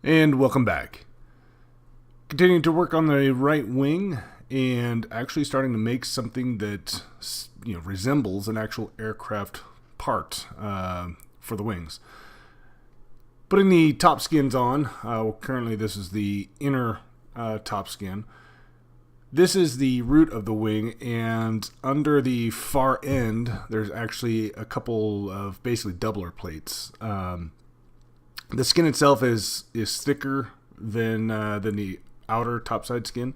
And welcome back. Continuing to work on the right wing and actually starting to make something that resembles an actual aircraft part for the wings. Putting the top skins on. Currently this is the inner top skin. This is the root of the wing, and under the far end there's actually a couple of basically doubler plates. The skin itself is thicker than the outer topside skin.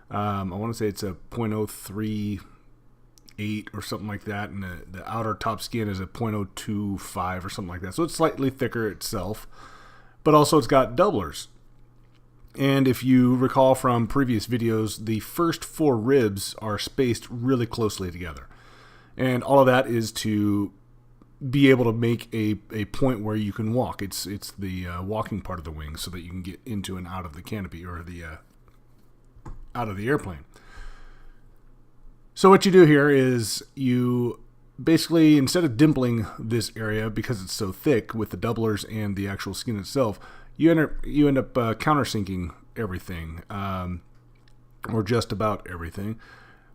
I want to say it's a 0.038 or something like that, and the outer top skin is a 0.025 or something like that. So it's slightly thicker itself, but also it's got doublers. And if you recall from previous videos, the first 4 ribs are spaced really closely together. And all of that is to be able to make a point where you can walk. It's the walking part of the wing, so that you can get into and out of the canopy or the out of the airplane. So what you do here is you basically, instead of dimpling this area because it's so thick with the doublers and the actual skin itself, you end up countersinking everything, or just about everything.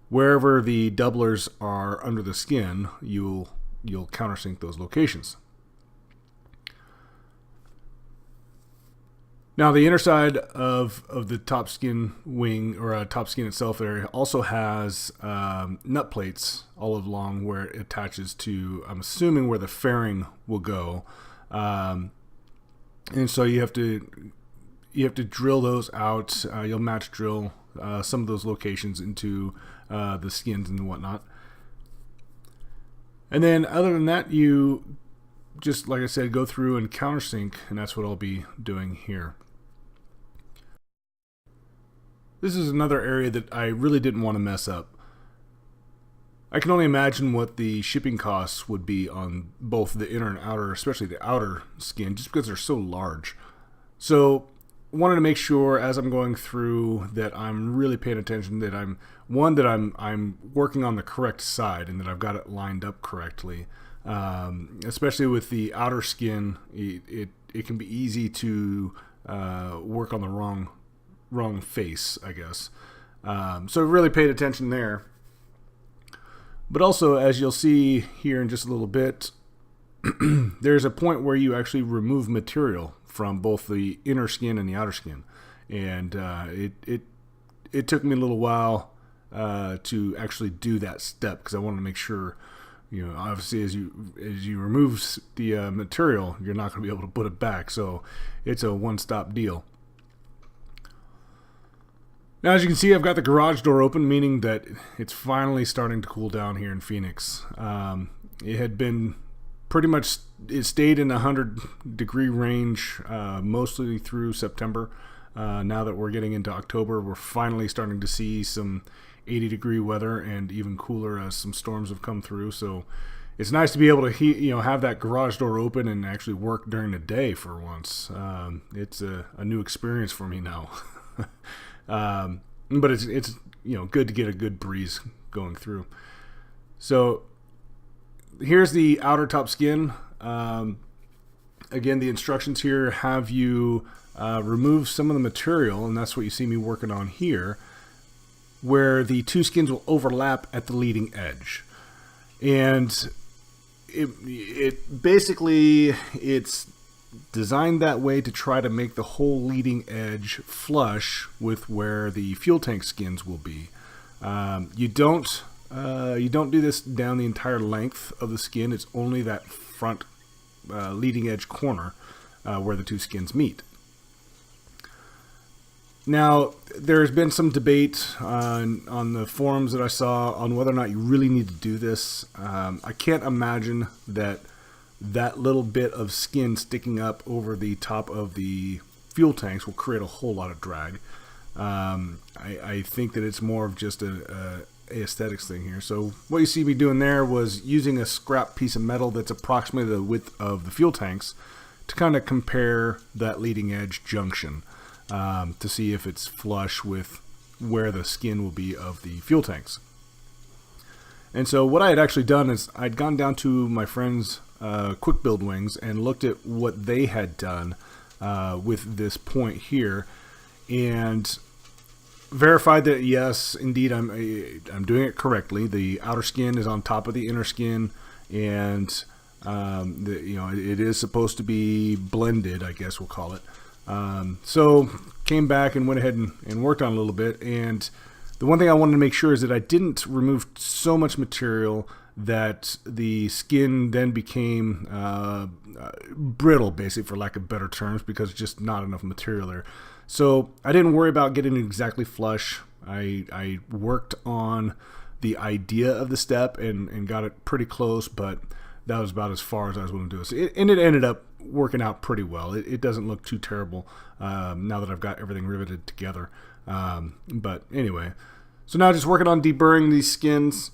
Wherever the doublers are under the skin, you'll countersink those locations. Now the inner side of the top skin wing, or top skin itself there, also has nut plates all along where it attaches to, I'm assuming, where the fairing will go. And so you have to drill those out. You'll match drill some of those locations into the skins and whatnot. And then other than that, you just, like I said, go through and countersink, and that's what I'll be doing here. This is another area that I really didn't want to mess up. I can only imagine what the shipping costs would be on both the inner and outer, especially the outer skin, just because they're so large. So wanted to make sure as I'm going through that I'm really paying attention, that I'm working on the correct side and that I've got it lined up correctly. Especially with the outer skin, it can be easy to work on the wrong face, I guess. So really paid attention there. But also, as you'll see here in just a little bit, there's a point where you actually remove material from both the inner skin and the outer skin, and it took me a little while to actually do that step, because I wanted to make sure, obviously as you remove the material, you're not going to be able to put it back. So it's a one-stop deal. Now, as you can see, I've got the garage door open, meaning that it's finally starting to cool down here in Phoenix. It had been pretty much, it stayed in the 100-degree range mostly through September. Now that we're getting into October, we're finally starting to see some 80-degree weather and even cooler as some storms have come through. So it's nice to be able to have that garage door open and actually work during the day for once. It's a new experience for me now. But it's good to get a good breeze going through. So here's the outer top skin. Again, the instructions here have you remove some of the material, and that's what you see me working on here, where the two skins will overlap at the leading edge. And it basically, it's designed that way to try to make the whole leading edge flush with where the fuel tank skins will be. You don't do this down the entire length of the skin. It's only that front leading edge corner where the two skins meet. Now, there's been some debate on the forums that I saw on whether or not you really need to do this. I can't imagine that little bit of skin sticking up over the top of the fuel tanks will create a whole lot of drag. I think that it's more of just a aesthetics thing here. So what you see me doing there was using a scrap piece of metal that's approximately the width of the fuel tanks to kind of compare that leading edge junction to see if it's flush with where the skin will be of the fuel tanks. And so what I had actually done is I'd gone down to my friend's Quick Build Wings and looked at what they had done with this point here, and verified that yes, indeed, I'm doing it correctly. The outer skin is on top of the inner skin, and it is supposed to be blended, I guess we'll call it. So came back and went ahead and worked on it a little bit, and the one thing I wanted to make sure is that I didn't remove so much material that the skin then became brittle, basically, for lack of better terms, because just not enough material there. So I didn't worry about getting it exactly flush. I worked on the idea of the step and got it pretty close, but that was about as far as I was willing to do it. So it ended up working out pretty well. It doesn't look too terrible now that I've got everything riveted together. But anyway, so now just working on deburring these skins.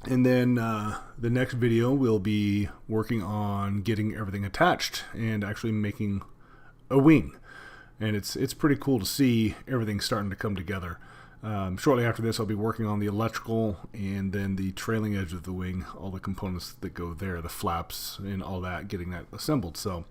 And then the next video we'll be working on getting everything attached and actually making a wing. And it's pretty cool to see everything starting to come together. Shortly after this, I'll be working on the electrical and then the trailing edge of the wing, all the components that go there, the flaps and all that, getting that assembled. So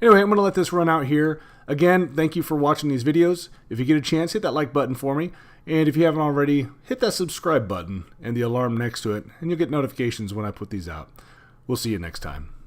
anyway, I'm going to let this run out here. Again, thank you for watching these videos. If you get a chance, hit that like button for me. And if you haven't already, hit that subscribe button and the alarm next to it, and you'll get notifications when I put these out. We'll see you next time.